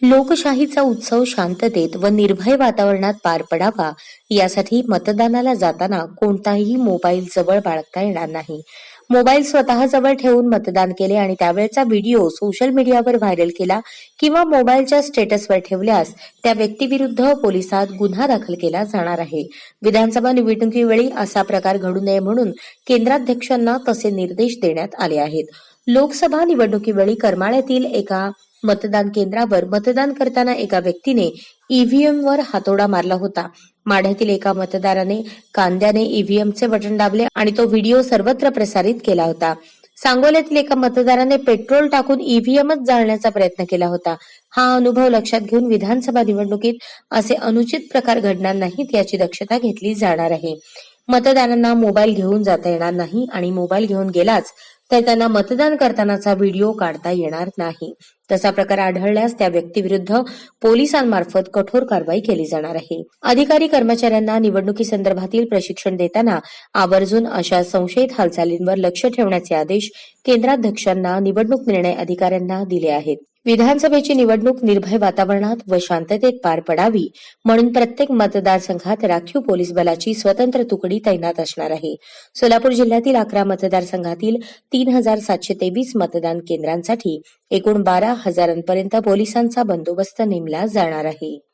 लोकशाहीचा उत्सव शांततेत व निर्भय वातावरणात पार पडावा यासाठी मतदानाला जाताना कोणताही मोबाईल जवळ बाळगता येणार नाही. मोबाईल स्वतः जवळ ठेवून मतदान केले आणि त्यावेळचा व्हिडिओ सोशल मीडियावर व्हायरल केला किंवा मोबाईलच्या स्टेटसवर ठेवल्यास त्या व्यक्तीविरुद्ध पोलिसात गुन्हा दाखल केला जाणार आहे. विधानसभा निवडणुकीवेळी असा प्रकार घडू नये म्हणून केंद्राध्यक्षांना तसे निर्देश देण्यात आले आहेत. लोकसभा निवडणुकीवेळी करमाळ्यातील एका मतदान केंद्रावर मतदान करताना एका व्यक्तीने ईव्हीएमवर हातोडा मारला होता. माढ्यातील एका मतदाराने कांद्याने ईव्हीएमचे बटन दाबले आणि तो व्हिडिओ सर्वत्र प्रसारित केला होता. सांगोल्यातील एका मतदाराने पेट्रोल टाकून ईव्हीएमच जाळण्याचा प्रयत्न केला होता. हा अनुभव लक्षात घेऊन विधानसभा निवडणुकीत असे अनुचित प्रकार घडणार नाहीत याची दक्षता घेतली जाणार आहे. मतदारांना मोबाईल घेऊन जाता येणार नाही आणि मोबाईल घेऊन गेलाच तर त्यांना मतदान करतानाचा व्हिडिओ काढता येणार नाही. तसा प्रकार आढळल्यास त्या व्यक्तीविरुद्ध पोलिसांमार्फत कठोर कारवाई केली जाणार आहे. अधिकारी कर्मचाऱ्यांना निवडणुकीसंदर्भातील प्रशिक्षण देताना आवर्जून अशा संशयित हालचालींवर लक्ष ठेवण्याचे आदेश केंद्राध्यक्षांना निवडणूक निर्णय अधिकाऱ्यांना दिले आहेत. विधानसभेची निवडणूक निर्भय वातावरणात व शांततेत पार पडावी म्हणून प्रत्येक मतदारसंघात राखीव पोलीस बलाची स्वतंत्र तुकडी तैनात असणार आहे. सोलापूर जिल्ह्यातील 11 मतदारसंघातील 3723 मतदान केंद्रांसाठी एकूण 12,000 पोलिसांचा बंदोबस्त नेमला जाणार आहे.